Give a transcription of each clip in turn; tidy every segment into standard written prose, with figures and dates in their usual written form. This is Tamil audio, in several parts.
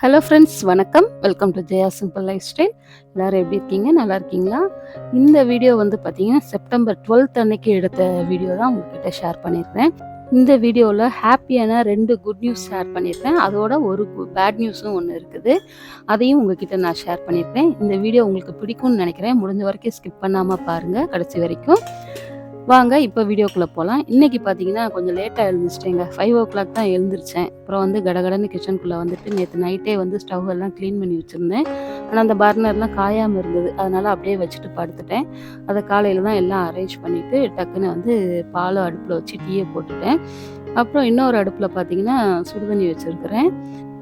ஹலோ ஃப்ரெண்ட்ஸ், வணக்கம். Welcome to Jaya simple life style. எல்லாரும் எப்படி இருக்கீங்க? நல்லா இருக்கீங்களா? இந்த வீடியோ வந்து பார்த்தீங்கன்னா, செப்டம்பர் 12th அன்னைக்கு எடுத்த வீடியோ தான் உங்ககிட்ட ஷேர் பண்ணியிருக்கிறேன். இந்த வீடியோவில் ஹாப்பியான 2 குட் நியூஸ் ஷேர் பண்ணியிருக்கேன். அதோட ஒரு பேட் நியூஸும் ஒன்று இருக்குது. அதையும் உங்ககிட்ட நான் ஷேர் பண்ணியிருக்கேன். இந்த வீடியோ உங்களுக்கு பிடிக்கும்னு நினைக்கிறேன். முடிஞ்ச வரைக்கும் ஸ்கிப் பண்ணாமல் பாருங்கள் கடைசி வரைக்கும். வாங்க இப்போ வீடியோக்குள்ளே போகலாம். இன்றைக்கி பார்த்தீங்கன்னா கொஞ்சம் லேட்டாக எழுந்திரிச்சிட்டேங்க. 5:00 தான் எழுந்திரிச்சேன். அப்புறம் வந்து கடகடன்னு கிச்சனுக்குள்ளே வந்துட்டு நேற்று நைட்டே வந்து ஸ்டவ் எல்லாம் க்ளீன் பண்ணி வச்சுருந்தேன். ஆனால் அந்த பர்னர்லாம் காயாமல் இருந்தது. அதனால் அப்படியே வச்சுட்டு படுத்துட்டேன். அதை காலையில் தான் எல்லாம் அரேஞ்ச் பண்ணிவிட்டு டக்குன்னு வந்து பால் அடுப்பில் வச்சு டீயை போட்டுட்டேன். அப்புறம் இன்னொரு அடுப்பில் பார்த்தீங்கன்னா சுடுதண்ணி வச்சுருக்கிறேன்.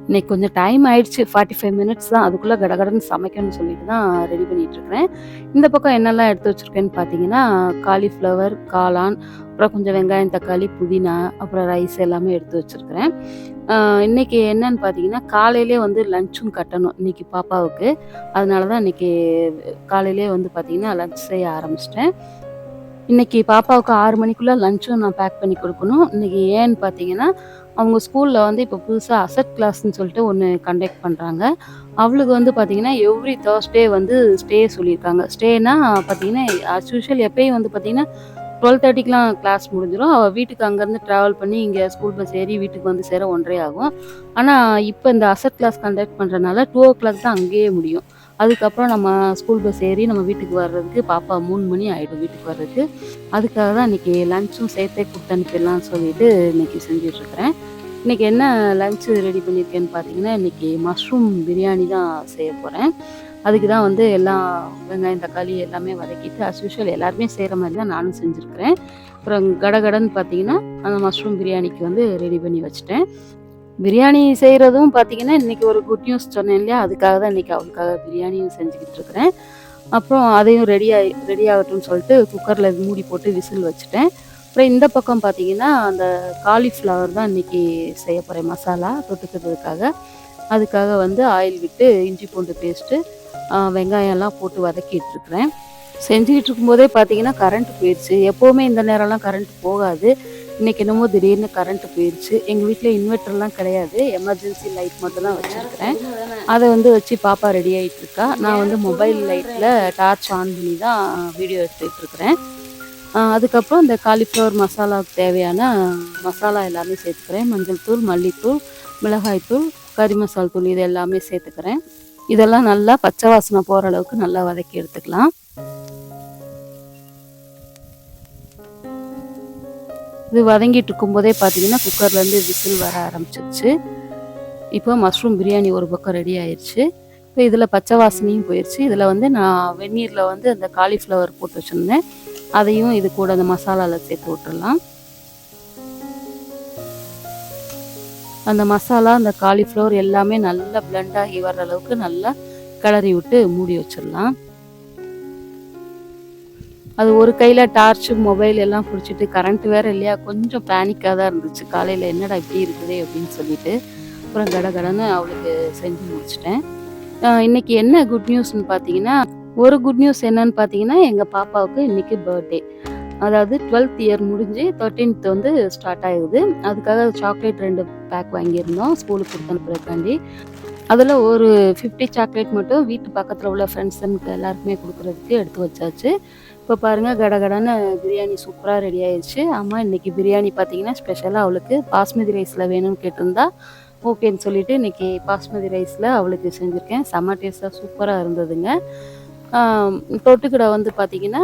இன்னைக்கு கொஞ்சம் டைம் ஆயிடுச்சு. 45 மினிட்ஸ் தான். அதுக்குள்ளே கடகடன்னு சமைக்கணும்னு சொல்லிட்டு தான் ரெடி பண்ணிகிட்ருக்கிறேன். இந்த பக்கம் என்னெல்லாம் எடுத்து வச்சுருக்கேன்னு பார்த்தீங்கன்னா, காலிஃப்ளவர், காளான், அப்புறம் கொஞ்சம் வெங்காயம், தக்காளி, புதினா, அப்புறம் ரைஸ் எல்லாமே எடுத்து வச்சுருக்கிறேன். இன்றைக்கி என்னன்னு பார்த்தீங்கன்னா, காலையிலே வந்து லஞ்சும் கட்டணும் இன்றைக்கி பாப்பாவுக்கு. அதனால தான் இன்றைக்கி காலையிலே வந்து பார்த்திங்கன்னா லஞ்ச் செய்ய ஆரம்பிச்சிட்டேன். இன்றைக்கி பாப்பாவுக்கு 6 மணிக்குள்ளே லஞ்சும் நான் பேக் பண்ணி கொடுக்கணும். இன்றைக்கி ஏன்னு பார்த்தீங்கன்னா, அவங்க ஸ்கூலில் வந்து இப்போ புதுசாக அசட் கிளாஸ்ன்னு சொல்லிட்டு ஒன்று கண்டக்ட் பண்ணுறாங்க. அவளுக்கு வந்து பார்த்திங்கன்னா எவ்ரி தேர்ஸ்டே வந்து ஸ்டே சொல்லியிருக்காங்க. ஸ்டேனா பார்த்திங்கன்னா ஆஸ் யூஷுவல் எப்பயும் வந்து பார்த்திங்கன்னா 12:30க்குலாம் கிளாஸ் முடிஞ்சிடும். அவள் வீட்டுக்கு அங்கேருந்து ட்ராவல் பண்ணி இங்கே ஸ்கூல் பஸ் ஏறி வீட்டுக்கு வந்து சேர 1:30 ஆகும். ஆனால் இப்போ இந்த அசட் கிளாஸ் கண்டக்ட் பண்ணுறதுனால 2:00 தான் அங்கேயே முடியும். அதுக்கப்புறம் நம்ம ஸ்கூல் பஸ் ஏறி நம்ம வீட்டுக்கு வர்றதுக்கு பாப்பா 3 மணி ஆகிடும் வீட்டுக்கு வர்றதுக்கு. அதுக்காக தான் இன்றைக்கி லஞ்சும் சேர்த்தே கொடுத்து அனுப்பிடலான்னு சொல்லிட்டு இன்றைக்கி செஞ்சிட்ருக்கிறேன். இன்றைக்கி என்ன லஞ்சு ரெடி பண்ணியிருக்கேன்னு பார்த்தீங்கன்னா, இன்றைக்கி மஷ்ரூம் பிரியாணி தான் செய்ய போகிறேன். அதுக்கு தான் வந்து எல்லாம் வெங்காயம், தக்காளி எல்லாமே வதக்கிட்டு அஸ் யூஷுவல் எல்லாருமே செய்கிற மாதிரி தான் நானும் செஞ்சுருக்கிறேன். அப்புறம் கடகடன்னு பார்த்தீங்கன்னா, அந்த மஷ்ரூம் பிரியாணிக்கு வந்து ரெடி பண்ணி வச்சுட்டேன். பிரியாணி செய்கிறதும் பார்த்தீங்கன்னா, இன்றைக்கி ஒரு குட் நியூஸ் சொன்னேன் இல்லையா, அதுக்காக தான் இன்றைக்கி அவளுக்காக பிரியாணியும் செஞ்சுக்கிட்டு இருக்கிறேன். அப்புறம் அதையும் ரெடி ஆகட்டும்னு சொல்லிட்டு குக்கரில் மூடி போட்டு விசில் வச்சுட்டேன். அப்புறம் இந்த பக்கம் பார்த்தீங்கன்னா, அந்த காலிஃப்ளவர் தான் இன்றைக்கி செய்ய போகிறேன் மசாலா தொட்டுக்கிறதுக்காக. அதுக்காக வந்து ஆயில் விட்டு இஞ்சி பூண்டு பேஸ்ட்டு, வெங்காயம்லாம் போட்டு வதக்கிட்டுருக்கிறேன். செஞ்சுக்கிட்டு இருக்கும்போதே பார்த்தீங்கன்னா கரண்ட் போயிடுச்சு. எப்போவுமே இந்த நேரம்லாம் கரண்ட் போகாது. இன்றைக்கி என்னமோ திடீர்னு கரண்ட்டு போயிடுச்சு. எங்கள் வீட்டில் இன்வெர்ட்டர்லாம் கிடையாது. எமர்ஜென்சி லைட் மட்டும் தான் வச்சுருக்கிறேன். அதை வந்து வச்சு பாப்பா ரெடி ஆகிட்டுருக்கா. நான் வந்து மொபைல் லைட்டில் டார்ச் ஆன் பண்ணி தான் வீடியோ எடுத்துகிட்ருக்கிறேன். அதுக்கப்புறம் இந்த காலிஃப்ளவர் மசாலாவுக்கு தேவையான மசாலா எல்லாமே சேர்த்துக்கிறேன். மஞ்சள் தூள், மல்லித்தூள், மிளகாய்த்தூள், கறி மசால் தூள் இது எல்லாமே சேர்த்துக்கிறேன். இதெல்லாம் நல்லா பச்சை வாசனை போகிற அளவுக்கு நல்லா வதக்கி எடுத்துக்கலாம். இது வதங்கிட்டு இருக்கும்போதே பார்த்தீங்கன்னா குக்கர்லேருந்து விசில் வர ஆரம்பிச்சிருச்சு. இப்போ மஷ்ரூம் பிரியாணி ஒரு பக்கம் ரெடி ஆயிடுச்சு. இப்போ இதில் பச்சை வாசனையும் போயிடுச்சு. இதில் வந்து நான் வெந்நீரில் வந்து அந்த காலிஃப்ளவர் போட்டு வச்சுருந்தேன். அதையும் இது கூட அந்த மசாலாவில் சேர்த்து விட்டுடலாம். அந்த மசாலா அந்த காலிஃப்ளவர் எல்லாமே நல்லா பிளெண்ட் ஆகி வர்ற அளவுக்கு நல்லா கிளறி விட்டு மூடி வச்சிடலாம். அது ஒரு கையில் டார்ச்சு மொபைல் எல்லாம் பிடிச்சிட்டு கரண்ட் வேறு இல்லையா, கொஞ்சம் பேனிக்காக தான் இருந்துச்சு. காலையில் என்னடா இப்படி இருக்குதே அப்படின்னு சொல்லிட்டு அப்புறம் கடகடன்னு அவளுக்கு செஞ்சு முடிச்சிட்டேன். இன்றைக்கி என்ன குட் நியூஸ்ன்னு பார்த்தீங்கன்னா, ஒரு குட் நியூஸ் என்னன்னு பார்த்தீங்கன்னா, எங்கள் பாப்பாவுக்கு இன்றைக்கி பர்த்டே. அதாவது 12th இயர் முடிஞ்சு 13th வந்து ஸ்டார்ட் ஆகுது. அதுக்காக சாக்லேட் 2 பேக் வாங்கியிருந்தோம் ஸ்கூலுக்கு கொடுத்து அனுப்புறதுக்காண்டி. அதில் ஒரு 50 சாக்லேட் மட்டும் வீட்டு பக்கத்தில் உள்ள ஃப்ரெண்ட்ஸுக்கு எல்லாருக்குமே கொடுக்குறதுக்கு எடுத்து வச்சாச்சு. இப்போ பாருங்கள் கடகடன்னு பிரியாணி சூப்பராக ரெடி ஆயிடுச்சு. அம்மா இன்றைக்கி பிரியாணி பார்த்தீங்கன்னா ஸ்பெஷலாக அவளுக்கு பாஸ்மதி ரைஸில் வேணும்னு கேட்டிருந்தா ஓகேன்னு சொல்லிவிட்டு இன்றைக்கி பாஸ்மதி ரைஸில் அவளுக்கு செஞ்சுருக்கேன். செம்ம டேஸ்ட்டாக சூப்பராக இருந்ததுங்க. தொட்டுக்கடை வந்து பார்த்திங்கன்னா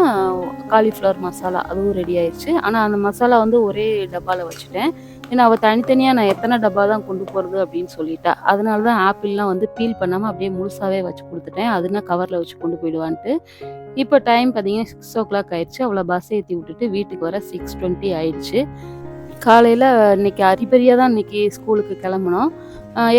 காலிஃப்ளவர் மசாலா அதுவும் ரெடி ஆயிடுச்சு. ஆனால் அந்த மசாலா வந்து ஒரே டப்பாவில் வச்சுட்டேன். ஏன்னா அவள் தனித்தனியாக நான் எத்தனை டப்பா தான் கொண்டு போகிறது அப்படின்னு சொல்லிட்டா. அதனால தான் ஆப்பிள்லாம் வந்து பீல் பண்ணாமல் அப்படியே முழுசாகவே வச்சு கொடுத்துட்டேன். அதுனா கவரில் வச்சு கொண்டு போயிடுவான்ட்டு. இப்போ டைம் பார்த்தீங்கன்னா 6:00 ஆயிடுச்சு. அவளை பஸ் ஏற்றி விட்டுட்டு வீட்டுக்கு வர 6:20 ஆயிடுச்சு. காலையில் இன்றைக்கி அரிபரியாக தான் இன்றைக்கி ஸ்கூலுக்கு கிளம்புனோம்.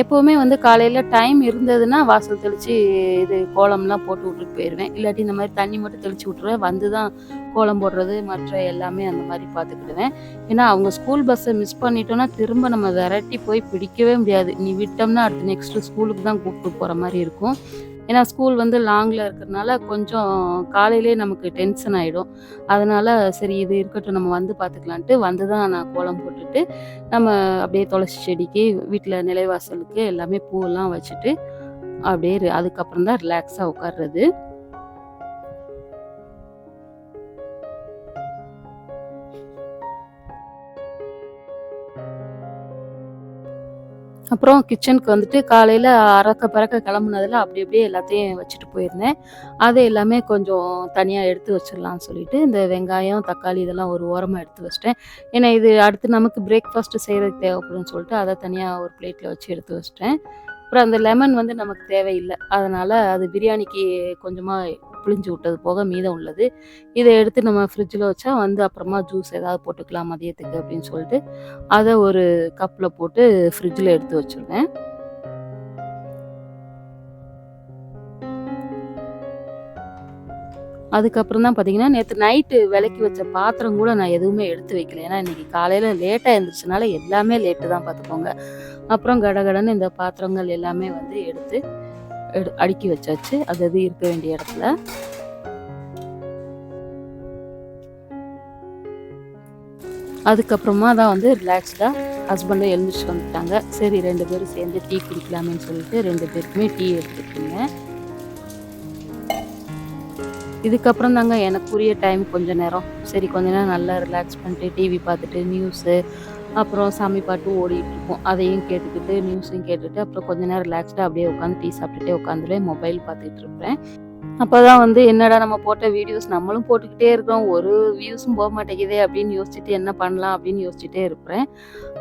எப்போவுமே வந்து காலையில் டைம் இருந்ததுன்னா வாசல் தெளித்து இது கோலம்லாம் போட்டு விட்டுட்டு போயிடுவேன். இல்லாட்டி இந்த மாதிரி தண்ணி மட்டும் தெளித்து விட்ருவேன். வந்து தான் கோலம் போடுறது மற்ற எல்லாமே அந்த மாதிரி பார்த்துக்கிடுவேன். ஏன்னா அவங்க ஸ்கூல் பஸ்ஸை மிஸ் பண்ணிட்டோன்னா திரும்ப நம்ம விரட்டி போய் பிடிக்கவே முடியாது. நீ விட்டோம்னா அடுத்து நெக்ஸ்ட்டு ஸ்கூலுக்கு தான் கூப்பிட்டு போகிற மாதிரி இருக்கும். ஏன்னா ஸ்கூல் வந்து லாங்கில் இருக்கிறதுனால கொஞ்சம் காலையிலே நமக்கு டென்ஷன் ஆகிடும். அதனால் சரி இது இருக்கட்டும், நம்ம வந்து பார்த்துக்கலான்ட்டு வந்து தான் நான் கோலம் போட்டுட்டு, நம்ம அப்படியே துளசி செடிக்கு வீட்டில் நிலைவாசலுக்கு எல்லாமே பூவெல்லாம் வச்சுட்டு அப்படியே அதுக்கப்புறம் தான் ரிலாக்ஸாக உட்கார்றது. அப்புறம் கிச்சனுக்கு வந்துட்டு காலையில் அறக்க பறக்க கிளம்புனதில் அப்படி அப்படியே எல்லாத்தையும் வச்சுட்டு போயிருந்தேன். அது எல்லாமே கொஞ்சம் தனியாக எடுத்து வச்சிடலான்னு சொல்லிட்டு இந்த வெங்காயம், தக்காளி இதெல்லாம் ஒரு ஓரமாக எடுத்து வச்சிட்டேன். ஏன்னா இது அடுத்து நமக்கு பிரேக்ஃபாஸ்ட்டு செய்கிறதுக்கு தேவைப்படும்னு சொல்லிட்டு அதை தனியாக ஒரு பிளேட்டில் வச்சு எடுத்து வச்சிட்டேன். அப்புறம் அந்த லெமன் வந்து நமக்கு தேவையில்லை, அதனால் அது பிரியாணிக்கு கொஞ்சமாக புளிஞ்சு விட்டது போக மீதம் உள்ளது. இதை எடுத்து நம்ம ஃப்ரிட்ஜில் வச்சா வந்து அப்புறமா ஜூஸ் ஏதாவது போட்டுக்கலாம் மதியத்துக்கு அப்படின்னு சொல்லிட்டு அதை ஒரு கப்பில் போட்டு ஃப்ரிட்ஜில் எடுத்து வச்சுருவேன். அதுக்கப்புறம் தான் பார்த்தீங்கன்னா, நேற்று நைட்டு விளக்கி வச்ச பாத்திரம் கூட நான் எதுவுமே எடுத்து வைக்கல. ஏன்னா இன்றைக்கி காலையில் லேட்டாக எழுந்திரிச்சனால எல்லாமே லேட்டு தான் பார்த்துக்கோங்க. அப்புறம் கடகடன்னு இந்த பாத்திரங்கள் எல்லாமே வந்து எடுத்து அடுக்கி வச்சாச்சு, அது அது இருக்க வேண்டிய இடத்துல. அதுக்கப்புறமா தான் வந்து ரிலாக்ஸ்டாக ஹஸ்பண்டும் எழுந்திரிச்சு வந்துட்டாங்க. சரி 2 பேரும் சேர்ந்து டீ குடிக்கலாமேன்னு சொல்லிட்டு 2 பேருக்குமே டீ எடுத்துக்கிட்டேங்க. இதுக்கப்புறம் தாங்க எனக்குரிய டைம் கொஞ்ச நேரம். சரி கொஞ்ச நேரம் நல்லா ரிலாக்ஸ் பண்ணிட்டு டிவி பார்த்துட்டு நியூஸு, அப்புறம் சாமி பாட்டு ஓடிட்டுருக்கும். அதையும் கேட்டுக்கிட்டு நியூஸையும் கேட்டுட்டு அப்புறம் கொஞ்ச நேரம் ரிலாக்ஸ்டாக அப்படியே உட்காந்து டீ சாப்பிட்டுட்டே உட்காந்துருவேன், மொபைல் பார்த்துட்டு இருப்பேன். அப்போ தான் வந்து என்னடா நம்ம போட்ட வீடியோஸ் நம்மளும் போட்டுக்கிட்டே இருக்கோம், ஒரு வியூஸும் போக மாட்டேங்குதே அப்படின்னு யோசிச்சுட்டு என்ன பண்ணலாம் அப்படின்னு யோசிச்சுட்டே இருப்பேன்.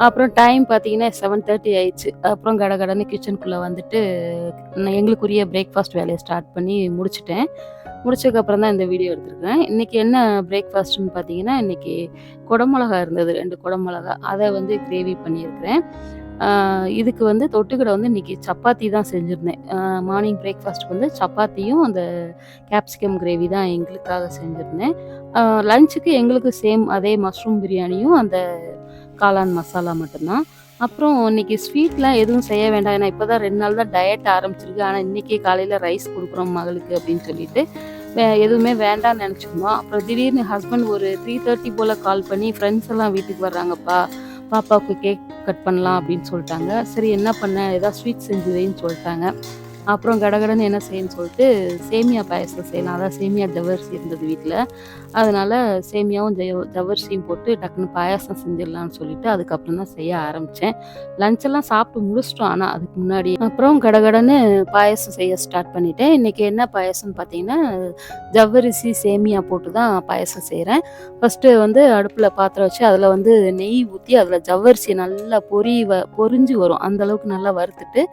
அப்புறம் டைம் பார்த்தீங்கன்னா 7:30 ஆயிடுச்சு. அப்புறம் கடகடன்னு கிச்சனுக்குள்ளே வந்துட்டு எங்களுக்குரிய பிரேக்ஃபாஸ்ட் வேலையை ஸ்டார்ட் பண்ணி முடிச்சுட்டேன். முடிச்சதுக்கப்புறம் தான் இந்த வீடியோ எடுத்திருக்கேன். இன்றைக்கி என்ன பிரேக்ஃபாஸ்ட்டுன்னு பார்த்தீங்கன்னா, இன்றைக்கி குடமிளகா இருந்தது, 2 குடமிளகா. அதை வந்து கிரேவி பண்ணியிருக்கிறேன். இதுக்கு வந்து தொட்டுக்கிட வந்து இன்றைக்கி சப்பாத்தி தான் செஞ்சுருந்தேன். மார்னிங் பிரேக்ஃபாஸ்ட்டுக்கு வந்து சப்பாத்தியும் அந்த கேப்சிகம் கிரேவி தான் எங்களுக்காக செஞ்சுருந்தேன். லஞ்சுக்கு எங்களுக்கு சேம் அதே மஷ்ரூம் பிரியாணியும் அந்த காளான் மசாலா மட்டும்தான். அப்புறம் இன்றைக்கி ஸ்வீட்லாம் எதுவும் செய்ய வேண்டாம், ஏன்னா இப்போ தான் 2 நாள் தான் டயட் ஆரம்பிச்சிருக்கு. ஆனால் இன்றைக்கி காலையில் ரைஸ் கொடுக்குறோம் மகளுக்கு அப்படின்னு சொல்லிட்டு எதுவுமே வேண்டாம்னு நினச்சிருந்தோம். அப்புறம் திடீர்னு ஹஸ்பண்ட் ஒரு 3:30 போல் கால் பண்ணி ஃப்ரெண்ட்ஸ் எல்லாம் வீட்டுக்கு வர்றாங்கப்பா, பாப்பாவுக்கு கேக் கட் பண்ணலாம் அப்படின்னு சொல்லிட்டாங்க. சரி என்ன பண்ண, ஏதாவது ஸ்வீட் செஞ்சு வைன்னு சொல்லிட்டாங்க. அப்புறம் கடகடன்னு என்ன செய்யணும்னு சொல்லிட்டு சேமியா பாயசம் செய்யலாம், அதான் சேமியா ஜவ்வரிசி இருந்தது வீட்டில். அதனால் சேமியாவும் ஜவ்வரிசியும் போட்டு டக்குன்னு பாயாசம் செஞ்சிடலான்னு சொல்லிட்டு அதுக்கப்புறம் தான் செய்ய ஆரம்பித்தேன். லஞ்செல்லாம் சாப்பிட்டு முடிச்சிட்டோம், ஆனால் அதுக்கு முன்னாடி அப்புறம் கடகடன்னு பாயாசம் செய்ய ஸ்டார்ட் பண்ணிட்டேன். இன்றைக்கி என்ன பாயாசம்னு பார்த்தீங்கன்னா, ஜவ்வரிசி சேமியா போட்டு தான் பாயாசம் செய்கிறேன். ஃபஸ்ட்டு வந்து அடுப்பில் பாத்திரம் வச்சு அதில் வந்து நெய் ஊற்றி அதில் ஜவ்வரிசி நல்லா பொரிஞ்சு வரும், அந்தளவுக்கு நல்லா வறுத்துட்டு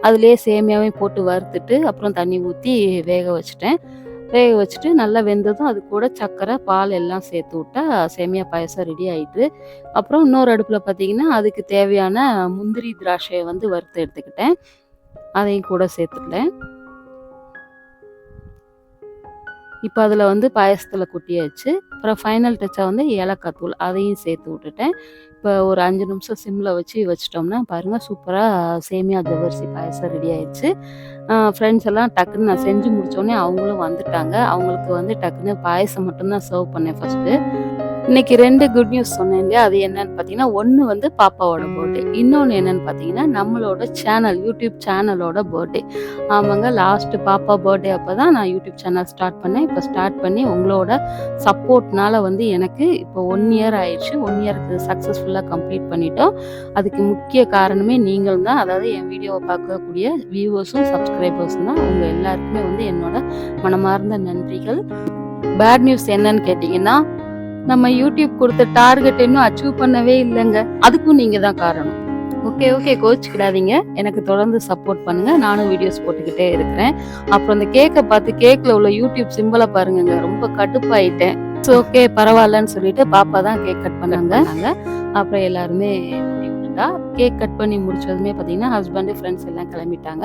அதிலே சேமியாவையும் போட்டு வறுத்துட்டு அப்புறம் தண்ணி ஊற்றி வேக வச்சுட்டு நல்லா வெந்ததும் அது கூட சர்க்கரை, பால் எல்லாம் சேர்த்து விட்டா சேமியா பாயசம் ரெடி ஆகிட்டு. அப்புறம் இன்னொரு அடுப்பில் பார்த்திங்கன்னா அதுக்கு தேவையான முந்திரி திராட்சையை வந்து வறுத்து எடுத்துக்கிட்டேன், அதையும் கூட சேர்த்துட்டேன். இப்போ அதில் வந்து பாயசத்தில் கொட்டியாச்சு. அப்புறம் ஃபைனல் டச்சாக வந்து ஏலக்காய் தூள் அதையும் சேர்த்து விட்டுட்டேன். இப்போ ஒரு 5 நிமிஷம் சிம்மில் வச்சிட்டோம்னா பாருங்கள், சூப்பராக சேமியா ஜவ்வரிசி பாயசம் ரெடி ஆயிடுச்சு. ஃப்ரெண்ட்ஸ் எல்லாம் டக்குன்னு நான் செஞ்சு முடித்தோடனே அவங்களும் வந்துட்டாங்க. அவங்களுக்கு வந்து டக்குன்னு பாயசம் மட்டும்தான் சர்வ் பண்ணேன் ஃபஸ்ட்டு. இன்றைக்கி 2 குட் நியூஸ் சொன்னேன் இல்லையா, அது என்னன்னு பார்த்தீங்கன்னா, ஒன்று வந்து பாப்பாவோட பர்த்டே, இன்னொன்று என்னென்னு பார்த்தீங்கன்னா நம்மளோட சேனல் யூடியூப் சேனலோட பர்த்டே. ஆமாங்க, லாஸ்ட்டு பாப்பா பர்த்டே அப்போ தான் நான் யூடியூப் சேனல் ஸ்டார்ட் பண்ணேன். இப்போ ஸ்டார்ட் பண்ணி உங்களோட சப்போர்ட்னால வந்து எனக்கு இப்போ 1 இயர் ஆயிடுச்சு. 1 இயருக்கு சக்ஸஸ்ஃபுல்லாக கம்ப்ளீட் பண்ணிட்டோம். அதுக்கு முக்கிய காரணமே நீங்கள் தான். அதாவது என் வீடியோவை பார்க்கக்கூடிய வியூவர்ஸும் சப்ஸ்கிரைபர்ஸும் தான். உங்கள் எல்லாருக்குமே வந்து என்னோட மனமார்ந்த நன்றிகள். பேட் நியூஸ் என்னன்னு கேட்டிங்கன்னா, நம்ம யூடியூப் கொடுத்த டார்கெட் இன்னும் அச்சீவ் பண்ணவே இல்லைங்க. அதுக்கும் நீங்கள் தான் காரணம். ஓகே கோச்சிக்கிடாதீங்க, எனக்கு தொடர்ந்து சப்போர்ட் பண்ணுங்கள். நானும் வீடியோஸ் போட்டுக்கிட்டே இருக்கிறேன். அப்புறம் அந்த கேக்கை பார்த்து கேக்கில் உள்ள யூடியூப் சிம்பிளை பாருங்கங்க, ரொம்ப கடுப்பாயிட்டேன். ஓகே பரவாயில்லன்னு சொல்லிட்டு பாப்பா தான் கேக் கட் பண்ணாங்க. அப்புறம் எல்லாருமே வந்துட்டா. கேக் கட் பண்ணி முடிச்சதுமே பார்த்தீங்கன்னா, ஹஸ்பண்ட், ஃப்ரெண்ட்ஸ் எல்லாம் கிளம்பிட்டாங்க.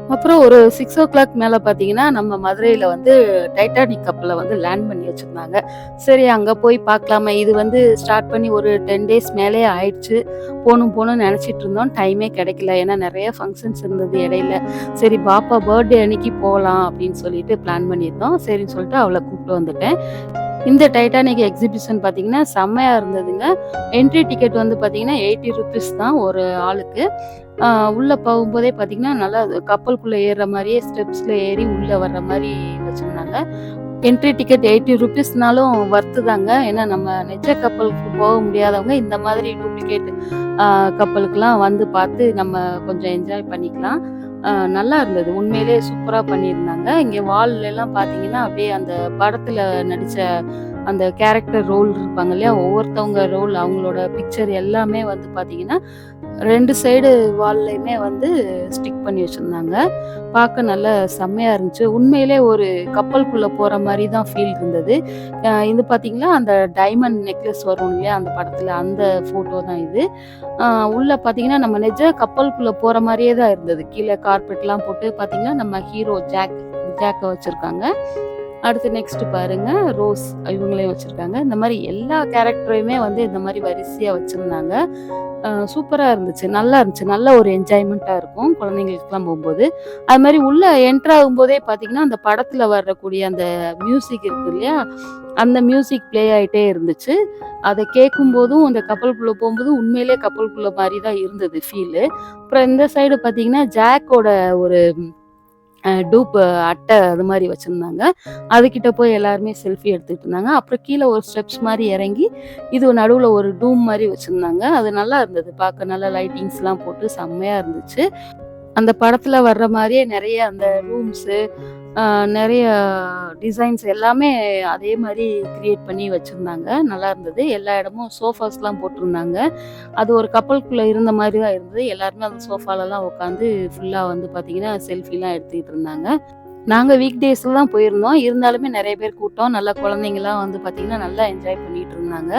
அப்புறம் ஒரு 6:00 மேல பார்த்தீங்கன்னா, நம்ம மதுரையில வந்து டைட்டானிக் கப்பல வந்து லேண்ட் பண்ணி வச்சிருந்தாங்க. சரி அங்க போய் பார்க்கலாமே. இது வந்து ஸ்டார்ட் பண்ணி ஒரு 10 டேஸ் மேலேயே ஆயிடுச்சு. போணும்னு நெனச்சிட்டு இருந்தோம். டைமே கிடைக்கல. ஏன்னா நெறைய ஃபங்ஷன்ஸ் இருந்தது இடையில. சரி பாப்பா பர்த்டே அன்னைக்கு போலாம் அப்படின்னு சொல்லிட்டு பிளான் பண்ணியிருந்தோம். சரின்னு சொல்லிட்டு அவள கூப்பிட்டு வந்துட்டேன். இந்த டைட்டானிக் எக்ஸிபிஷன் பார்த்தீங்கன்னா, செம்மையா இருந்ததுங்க. என்ட்ரி டிக்கெட் வந்து பார்த்தீங்கன்னா, ₹80 தான் ஒரு ஆளுக்கு. உள்ள போகும்போதே பார்த்தீங்கன்னா, நல்லா கப்பலுக்குள்ள ஏறுற மாரியே ஸ்டெப்ஸ்ல ஏறி உள்ள வர்ற மாரி வச்சிருந்தாங்க. என்ட்ரி டிக்கெட் ₹80னாலும் வொர்த்து தாங்க. ஏன்னா நம்ம நிஜ கப்பலுக்கு போக முடியாதவங்க இந்த மாதிரி டூப்ளிகேட் கப்பலுக்கெல்லாம் வந்து பார்த்து நம்ம கொஞ்சம் என்ஜாய் பண்ணிக்கலாம். நல்லா இருந்தது. உண்மையிலேயே சூப்பரா பண்ணியிருந்தாங்க. இங்க வால்லலாம் பார்த்தீங்கன்னா, அப்படியே அந்த படத்துல நடிச்ச அந்த கேரக்டர் ரோல் இருப்பாங்க இல்லையா? ஒவ்வொருத்தவங்க ரோல் அவங்களோட பிக்சர் எல்லாமே வந்து பார்த்தீங்கன்னா, 2 சைடு வால்லயுமே வந்து ஸ்டிக் பண்ணி வச்சிருந்தாங்க. பார்க்க நல்ல செம்மையா இருந்துச்சு. உண்மையிலே ஒரு கப்பலுக்குள்ள போற மாரி தான் ஃபீல் இருந்தது. இது பார்த்தீங்களா, அந்த டைமண்ட் நெக்லஸ் வரும் இல்லையா? அந்த படத்துல அந்த ஃபோட்டோ தான் இது. அ உள்ள பார்த்தீங்கன்னா, நம்ம நிஜ கப்பலுக்குள்ள போற மாரியே தான் இருந்தது. கீழ கார்பெட்லாம் போட்டு பார்த்தீங்கன்னா, நம்ம ஹீரோ ஜாக்க வச்சிருக்காங்க. அடுத்து நெக்ஸ்ட் பாருங்க, ரோஸ் இவங்களையும் வச்சிருக்காங்க. இந்த மாரி எல்லா கேரக்டரையுமே வந்து இந்த மாரி வரிசையா வச்சிருந்தாங்க. சூப்பரா இருந்துச்சு. நல்லா இருந்துச்சு. நல்ல ஒரு என்ஜாய்மெண்ட்டா இருக்கும் குழந்தைங்களுக்குலாம் போம்போது. அது மாரி உள்ள என்டர் ஆகும்போதே பார்த்தீங்கன்னா, அந்த படத்துல வரக்கூடிய அந்த மியூசிக் இருக்கு இல்லையா? அந்த மியூசிக் ப்ளே ஆயிட்டே இருந்துச்சு. அத கேட்கும்போதும் அந்த கப்பலுக்குள்ள போம்போது உண்மையிலேயே கப்பலுக்குள்ள மாரி தான் இருந்தது ஃபீலு. அப்புறம் இந்த சைடு பார்த்தீங்கன்னா, ஜாக்கோட ஒரு டூப் அட்டை அது மாரி வச்சிருந்தாங்க. அதுகிட்ட போய் எல்லாருமே செல்ஃபி எடுத்துட்டு இருந்தாங்க. அப்புறம் கீழ ஒரு ஸ்டெப்ஸ் மாரி இறங்கி, இது நடுவுல ஒரு டூம் மாரி வச்சிருந்தாங்க. அது நல்லா இருந்தது. பார்க்க நல்லா லைட்டிங்ஸ்லாம் போட்டு செம்மையா இருந்துச்சு. அந்த படத்துல வர்ற மாரியே நெறைய அந்த ரூம்ஸு, அ நெறைய டிசைன்ஸ் எல்லாமே அதே மாரி கிரியேட் பண்ணி வச்சிருந்தாங்க. நல்லா இருந்தது. எல்லா இடமும் சோஃபாஸ்லாம் போட்டிருந்தாங்க. அது ஒரு கப்பலுக்குள்ள இருந்த மாரி தான் இருந்தது. எல்லாருமே அந்த சோஃபாலலாம் உட்காந்து ஃபுல்லா வந்து பார்த்தீங்கன்னா, செல்ஃபிலாம் எடுத்துக்கிட்டு இருந்தாங்க. நாங்க வீக் டேஸ்ல தான் போயிருந்தோம். இருந்தாலுமே நெறைய பேர் கூட்டம். நல்லா குழந்தைங்கலாம் வந்து பார்த்தீங்கன்னா, நல்லா என்ஜாய் பண்ணிட்டு இருந்தாங்க.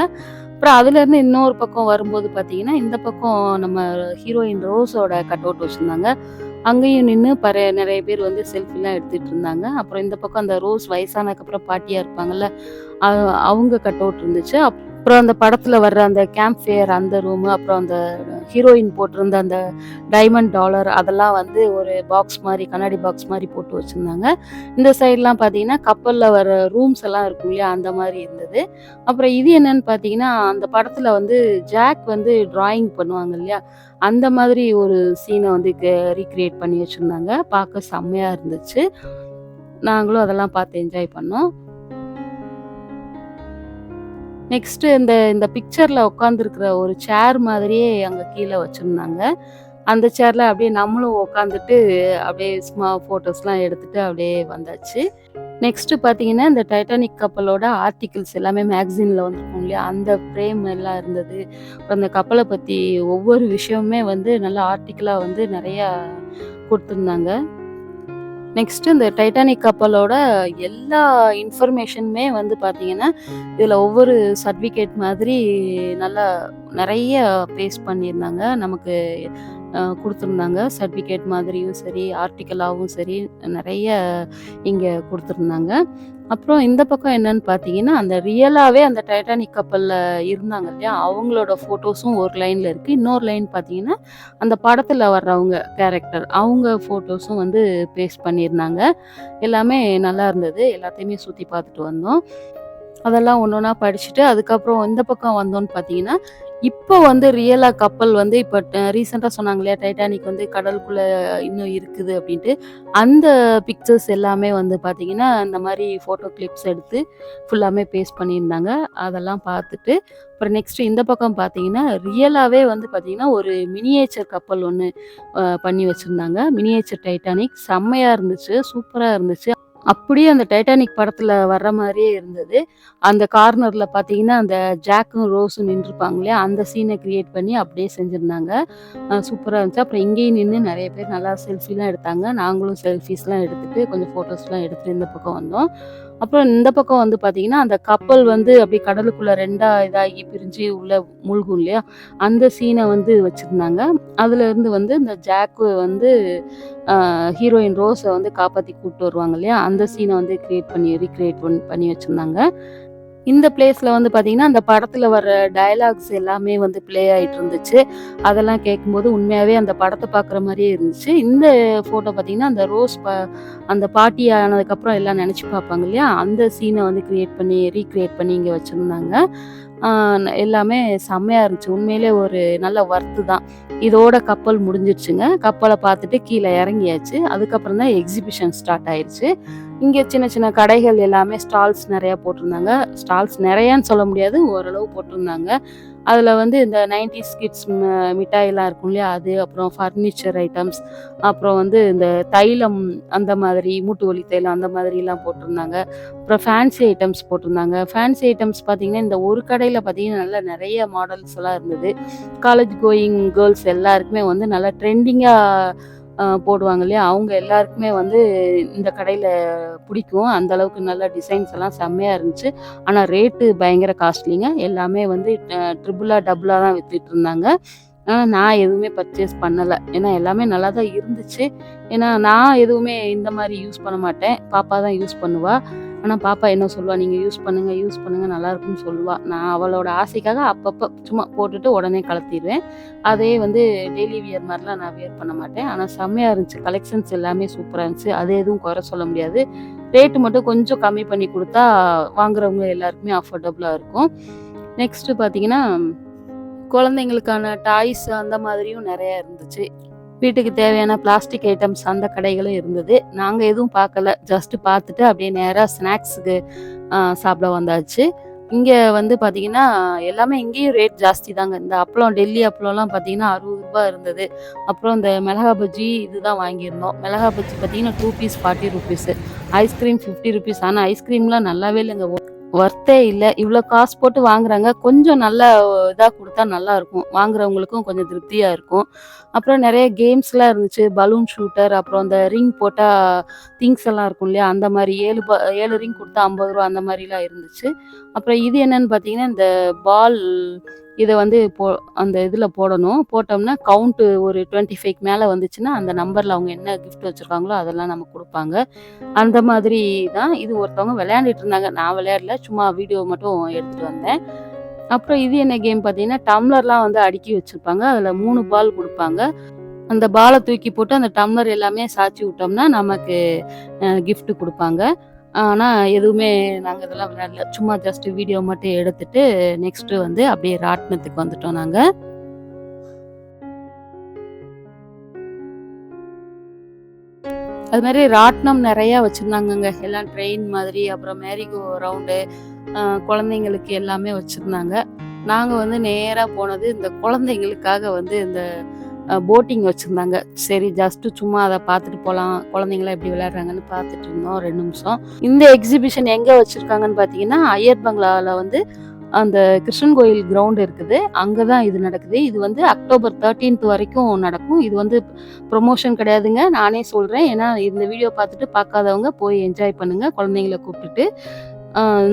அப்புறம் அதுலேருந்து இன்னொரு பக்கம் வரும்போது பார்த்தீங்கன்னா, இந்த பக்கம் நம்ம ஹீரோயின் ரோஸோட கட் அவுட் வச்சிருந்தாங்க. அங்கேயும் நின்னு நெறைய பேர் வந்து செல்ஃபிலாம் எடுத்துட்டு இருந்தாங்க. அப்புறம் இந்த பக்கம் அந்த ரோஸ் வயசானதுக்கப்புறம் பாட்டியா இருப்பாங்கல்ல, அ அவங்க கட் அவுட் இருந்துச்சு. அப்புறம் அந்த படத்துல வர்ற அந்த கேம்ப் ஃபயர் அந்த ரூமு, அப்புறம் அந்த ஹீரோயின் போட்டிருந்த அந்த டைமண்ட் டாலர் அதெல்லாம் வந்து ஒரு பாக்ஸ் மாரி, கண்ணாடி பாக்ஸ் மாரி போட்டு வச்சிருந்தாங்க. இந்த சைட்லாம் பார்த்தீங்கன்னா, கப்பல்ல வர ரூம்ஸ் எல்லாம் இருக்கும் இல்லையா? அந்த மாரி இருந்தது. அப்புறம் இது என்னன்னு பார்த்தீங்கன்னா, அந்த படத்துல வந்து ஜாக் வந்து டிராயிங் பண்ணுவாங்க இல்லையா? அந்த மாதிரி ஒரு சீன வந்து ரீகிரியேட் பண்ணி வச்சிருந்தாங்க. பார்க்க செம்மையா இருந்துச்சு. நாங்களும் அதெல்லாம் பார்த்து என்ஜாய் பண்ணோம். நெக்ஸ்ட்டு இந்த இந்த பிக்சர்ல உட்காந்துருக்கிற ஒரு சேர் மாதிரியே அங்க கீழ வச்சிருந்தாங்க. அந்த சேர்ல அப்படியே நம்மளும் உட்காந்துட்டு, அப்படியே சும்மா ஃபோட்டோஸ்லாம் எடுத்துட்டு அப்படியே வந்தாச்சு. நெக்ஸ்ட்டு பார்த்தீங்கன்னா, இந்த டைட்டானிக் கப்பலோட ஆர்டிகிள்ஸ் எல்லாமே மேகசின்ல வந்திருக்கும் இல்லையா? அந்த ஃப்ரேம் எல்லாம் இருந்தது. அப்புறம் அந்த கப்பல பத்தி ஒவ்வொரு விஷயமுமே வந்து நல்லா ஆர்டிக்கிளா வந்து நெறையா குடுத்துருந்தாங்க. நெக்ஸ்ட்டு இந்த டைட்டானிக் கப்பலோட எல்லா இன்ஃபர்மேஷனுமே வந்து பார்த்தீங்கன்னா, இதில ஒவ்வொரு சர்டிஃபிகேட் மாதிரி நல்லா நெறைய பேஸ்ட் பண்ணியிருந்தாங்க. நமக்கு குடுத்துருந்தாங்க. சர்டிஃபிகேட் மாதிரியும் சரி, ஆர்டிக்கலாவும் சரி, நெறைய இங்க குடுத்துருந்தாங்க. அப்புறம் இந்த பக்கம் என்னன்னு பார்த்தீங்கன்னா, அந்த ரியலாவே அந்த டைட்டானிக் கப்பல்ல இருந்தாங்க இல்லையா? அவங்களோட ஃபோட்டோஸும் ஒரு லைன்ல இருக்கு. இன்னொரு லைன் பார்த்தீங்கன்னா, அந்த படத்துல வர்றவங்க கேரக்டர் அவங்க ஃபோட்டோஸும் வந்து பேஸ்ட் பண்ணியிருந்தாங்க. எல்லாமே நல்லா இருந்தது. எல்லாத்தையுமே சுத்தி பார்த்துட்டு வந்தோம். அதெல்லாம் ஒண்ணொன்னா படிச்சுட்டு, அதுக்கப்புறம் இந்த பக்கம் வந்தோம்ன்னு பார்த்தீங்கன்னா, இப்போ வந்து ரியலா கப்பல் வந்து இப்ப ரீசென்ட்டா சொன்னாங்க இல்லையா? டைட்டானிக் வந்து கடலுக்குள்ள இன்னும் இருக்குது அப்டின்ட்டு. அந்த பிக்சர்ஸ் எல்லாமே வந்து பார்த்தீங்கன்னா, இந்த மாரி ஃபோட்டோ கிளிப்ஸ் எடுத்து ஃபுல்லாமே பேஸ்ட் பண்ணியிருந்தாங்க. அதெல்லாம் பார்த்துட்டு, அப்புறம் நெக்ஸ்ட்டு இந்த பக்கம் பார்த்தீங்கன்னா, ரியலாவே வந்து பார்த்தீங்கன்னா, ஒரு மினியேச்சர் கப்பல் ஒண்ணு பண்ணி வச்சிருந்தாங்க. மினியேச்சர் டைட்டானிக் செம்மையா இருந்துச்சு. சூப்பரா இருந்துச்சு. அப்படியே அந்த டைட்டானிக் படத்துல வர்ற மாரியே இருந்தது. அந்த கார்னர்ல பார்த்தீங்கன்னா, அந்த ஜாக்கும், ரோஸும் நின்றுப்பாங்க இல்லையா? அந்த சீன கிரியேட் பண்ணி அப்படியே செஞ்சிருந்தாங்க. சூப்பரா இருந்துச்சு. அப்புறம் இங்கேயும் நின்னு நெறைய பேர் நல்லா செல்ஃபிலாம் எடுத்தாங்க. நாங்களும் செல்ஃபீஸ்லாம் எடுத்துட்டு, கொஞ்சம் ஃபோட்டோஸ்லாம் எடுத்துட்டு இந்த பக்கம் வந்தோம். அப்புறம் இந்த பக்கம் வந்து பார்த்தீங்கன்னா, அந்த கப்பல் வந்து அப்படியே கடலுக்குள்ள 2ஆ இதாகி பிரிஞ்சு உள்ள மூழ்கும் இல்லையா? அந்த சீன வந்து வச்சிருந்தாங்க. அதுலேருந்து வந்து இந்த ஜாக் வந்து ஹீரோயின் ரோஸ வந்து காப்பாத்தி கூட்டு வருவாங்க இல்லையா? அந்த சீன வந்து ரீகிரியேட் பண்ணி வச்சிருந்தாங்க. இந்த பிளேஸ்ல வந்து பார்த்தீங்கன்னா, அந்த படத்துல வர டயலாக்ஸ் எல்லாமே வந்து ப்ளே ஆயிட்டு இருந்துச்சு. அதெல்லாம் கேட்கும்போது உண்மையாவே அந்த படத்த பார்க்குற மாரியே இருந்துச்சு. இந்த ஃபோட்டோ பார்த்தீங்கன்னா, அந்த அந்த பாட்டி ஆனதுக்கப்புறம் எல்லாம் நெனச்சு பார்ப்பாங்க இல்லையா? அந்த சீன வந்து ரீகிரியேட் பண்ணி இங்க வச்சிருந்தாங்க. ஆ எல்லாமே செம்மையா இருந்துச்சு. உண்மையிலே ஒரு நல்ல வொர்த்து தான். இதோட கப்பல் முடிஞ்சிருச்சுங்க. கப்பல பார்த்துட்டு கீழ இறங்கியாச்சு. அதுக்கப்புறம் தான் எக்ஸிபிஷன் ஸ்டார்ட் ஆயிருச்சு. இங்க சின்ன சின்ன கடைகள் எல்லாமே ஸ்டால்ஸ் நெறையா போட்டிருந்தாங்க. ஸ்டால்ஸ் நெறையான்னு சொல்ல முடியாது. ஓரளவு போட்டிருந்தாங்க. அதுல வந்து இந்த 90ஸ் கிட்ஸ் மிட்டாய்லாம் இருக்கும் இல்லையா? அது அப்புறம் ஃபர்னிச்சர் ஐட்டம்ஸ், அப்புறம் வந்து இந்த தைலம் அந்த மாதிரி மூட்டு வலி தைலம் அந்த மாதிரிலாம் போட்டிருந்தாங்க. அப்புறம் ஃபேன்சி ஐட்டம்ஸ் போட்டிருந்தாங்க. ஃபேன்சி ஐட்டம்ஸ் பார்த்தீங்கன்னா, இந்த ஒரு கடையில பார்த்தீங்கன்னா, நல்லா நெறைய மாடல்ஸ்லாம் இருந்தது. காலேஜ் கோயிங் கேர்ல்ஸ் எல்லாருக்குமே வந்து நல்லா ட்ரெண்டிங்கா போடுவாங்க இல்லையா? அவங்க எல்லாருக்குமே வந்து இந்த கடையில பிடிக்கும். அந்த அளவுக்கு நல்ல டிசைன்ஸ் எல்லாம் செம்மையா இருந்துச்சு. ஆனா ரேட்டு பயங்கர காஸ்ட்லிங்க. எல்லாமே வந்து ட்ரிபிளா, டபுளா தான் வித்துட்டுருந்தாங்க. ஆனா நான் எதுவுமே பர்ச்சேஸ் பண்ணல. ஏன்னா எல்லாமே நல்லா தான் இருந்துச்சு. ஏன்னா நான் எதுவுமே இந்த மாரி யூஸ் பண்ண மாட்டேன். பாப்பா தான் யூஸ் பண்ணுவா. ஆனா பாப்பா என்ன சொல்லுவா, "நீங்க யூஸ் பண்ணுங்க நல்லாருக்குன்னு" சொல்லுவா. நான் அவளோட ஆசைக்காக அப்பப்ப சும்மா போட்டுட்டு உடனே கழட்டிருவேன். அதே வந்து டெய்லி வியர் மாரிலாம் நான் வியர் பண்ண மாட்டேன். ஆனா செம்மையா இருந்துச்சு. கலெக்ஷன்ஸ் எல்லாமே சூப்பரா இருந்துச்சு. அது எதுவும் குறை சொல்ல முடியாது. ரேட் மட்டும் கொஞ்சம் கம்மி பண்ணி குடுத்தா வாங்குறவங்க எல்லாருக்குமே அஃபோர்டபுளா இருக்கும். நெக்ஸ்ட் பார்த்தீங்கன்னா, குழந்தைங்களுக்கான டாய்ஸ் அந்த மாதிரியும் நெறைய இருந்துச்சு. வீட்டுக்கு தேவையான பிளாஸ்டிக் ஐட்டம்ஸ் அந்த கடைகளும் இருந்தது. நாங்க எதுவும் பார்க்கல. ஜஸ்ட் பார்த்துட்டு அப்படியே நேரா ஸ்நாக்ஸுக்கு சாப்பிட வந்தாச்சு. இங்க வந்து பார்த்தீங்கன்னா, எல்லாமே இங்கேயும் ரேட் ஜாஸ்தி தாங்க. இந்த அப்பளம் டெல்லி அப்பளம்லாம் பார்த்தீங்கன்னா ரூ. 60 இருந்தது. அப்புறம் இந்த மிளகா பஜ்ஜி இதுதான் வாங்கியிருந்தோம். மிளகா பஜ்ஜி பார்த்தீங்கன்னா 2 பீஸ் ₹40. ஐஸ்கிரீம் ₹50. ஆனா ஐஸ்கிரீம்லாம் நல்லாவே இல்லங்க. வொர்த்தே இல்ல. இவ்ளோ காசு போட்டு வாங்குறாங்க. கொஞ்சம் நல்லா இதா குடுத்தா நல்லாருக்கும். வாங்குறவங்களுக்கும் கொஞ்சம் திருப்தியா இருக்கும். அப்புறம் நெறைய கேம்ஸ்லாம் இருந்துச்சு. பலூன் ஷூட்டர், அப்புறம் அந்த ரிங் போட்டா திங்ஸ் எல்லாம் இருக்கும் இல்லையா? அந்த மாரி 7 ரிங் குடுத்தா ரூ. 50 அந்த மாரிலாம் இருந்துச்சு. அப்புறம் இது என்னன்னு பார்த்தீங்கன்னா, இந்த பால் இத வந்து அந்த இதுல போடணும். போட்டோம்னா கவுண்ட் ஒரு 25க்கு மேல வந்துச்சுன்னா, அந்த நம்பர்ல அவங்க என்ன கிஃப்ட் வச்சிருக்காங்களோ அதெல்லாம் நமக்கு குடுப்பாங்க. அந்த மாதிரி தான். இது ஒருத்தவங்க விளையாண்டுட்டு இருந்தாங்க. நான் விளையாடல. சும்மா வீடியோ மட்டும் எடுத்துட்டு வந்தேன். அப்புறம் இது என்ன கேம் பார்த்தீங்கன்னா, டம்ளர்லாம் வந்து அடுக்கி வச்சிருப்பாங்க. அதுல 3 பால் குடுப்பாங்க. அந்த பால தூக்கி போட்டு அந்த டம்ளர் எல்லாமே சாய்ச்சி விட்டோம்னா, நமக்கு கிஃப்ட் குடுப்பாங்க. ஆனா எதுவுமே நாங்க இதெல்லாம் விளையாடல. சும்மா ஜஸ்ட் வீடியோ மட்டும் எடுத்துட்டு, நெக்ஸ்ட் வந்து அப்படியே ராட்டினத்துக்கு வந்துட்டோம் நாங்க. அது மாரி ராட்டினம் நெறையா வச்சிருந்தாங்கங்க. எல்லாம் ட்ரெயின் மாதிரி, அப்புறம் மேரிகோ ரவுண்டு, குழந்தைங்களுக்கு எல்லாமே வச்சிருந்தாங்க. நாங்க வந்து நேரா போனது இந்த குழந்தைங்களுக்காக வந்து இந்த போட்டிங் வச்சிருந்தாங்க. சரி ஜஸ்ட் சும்மா அத பார்த்துட்டு போலாம். குழந்தைங்கலாம் எப்படி விளையாடுறாங்கன்னு பார்த்துட்டு இருந்தோம் 2 நிமிஷம். இந்த எக்ஸிபிஷன் எங்க வச்சிருக்காங்கன்னு பார்த்தீங்கன்னா, ஐயர் பங்களால வந்து அந்த கிருஷ்ணன் கோயில் கிரவுண்ட் இருக்குது. அங்க தான் இது நடக்குது. இது வந்து அக்டோபர் 13th வரைக்கும் நடக்கும். இது வந்து ப்ரமோஷன் கிடையாதுங்க. நானே சொல்றேன். ஏன்னா இந்த வீடியோ பார்த்துட்டு பார்க்காதவங்க போய் என்ஜாய் பண்ணுங்க. குழந்தைங்கள கூப்பிட்டுட்டு.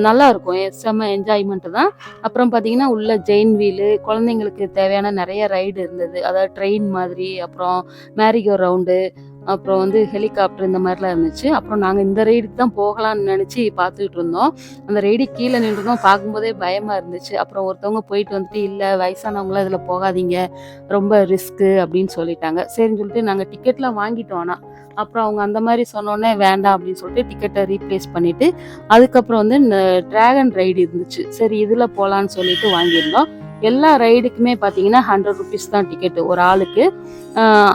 நல்லாருக்கும். செம்ம என்ஜாய்மெண்ட் தான். அப்புறம் பார்த்தீங்கன்னா, உள்ள ஜெயின் வீலு, குழந்தைங்களுக்கு தேவையான நெறைய ரைடு இருந்தது. அதாவது ட்ரெயின் மாதிரி, அப்புறம் மேரிகோ ரவுண்டு, அப்புறம் வந்து ஹெலிகாப்டர் இந்த மாரிலாம் இருந்துச்சு. அப்புறம் நாங்க இந்த ரைடுக்கு தான் போகலான்னு நெனச்சு பார்த்துக்கிட்டு இருந்தோம். அந்த ரைடுக்கு கீழ நின்றுருந்தோம். பார்க்கும்போதே பயமா இருந்துச்சு. அப்புறம் ஒருத்தவங்க போயிட்டு வந்துட்டு, "இல்ல வயசானவங்கலாம் இதுல போகாதீங்க. ரொம்ப ரிஸ்க்கு" அப்படின்னு சொல்லிட்டாங்க. சரின்னு சொல்லிட்டு நாங்க டிக்கெட்லாம் வாங்கிட்டோம் ஆனா. அப்புறம் அவங்க அந்த மாரி சொன்னோனே, வேண்டாம் அப்படின்னு சொல்லிட்டு டிக்கெட்ட ரீப்ளேஸ் பண்ணிட்டு, அதுக்கப்புறம் வந்து இந்த டிராகன் ரைடு இருந்துச்சு. சரி இதுல போலான்னு சொல்லிட்டு வாங்கியிருந்தோம். எல்லா ரைடுக்குமே பார்த்தீங்கன்னா ₹100 தான் டிக்கெட்டு ஒரு ஆளுக்கு.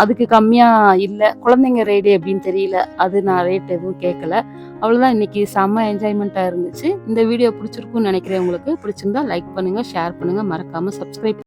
அதுக்கு கம்மியா இல்ல. குழந்தைங்க ரைடு எப்படின்னு தெரியல. அது நான் ரேட் எதுவும் கேட்கல. அவ்வளோதான் இன்னைக்கு செம்ம என்ஜாய்மெண்ட்டா இருந்துச்சு. இந்த வீடியோ பிடிச்சிருக்கும்னு நினைக்கிறேன் உங்களுக்கு. பிடிச்சிருந்தா லைக் பண்ணுங்க, ஷேர் பண்ணுங்க, மறக்காம சப்ஸ்கிரைப்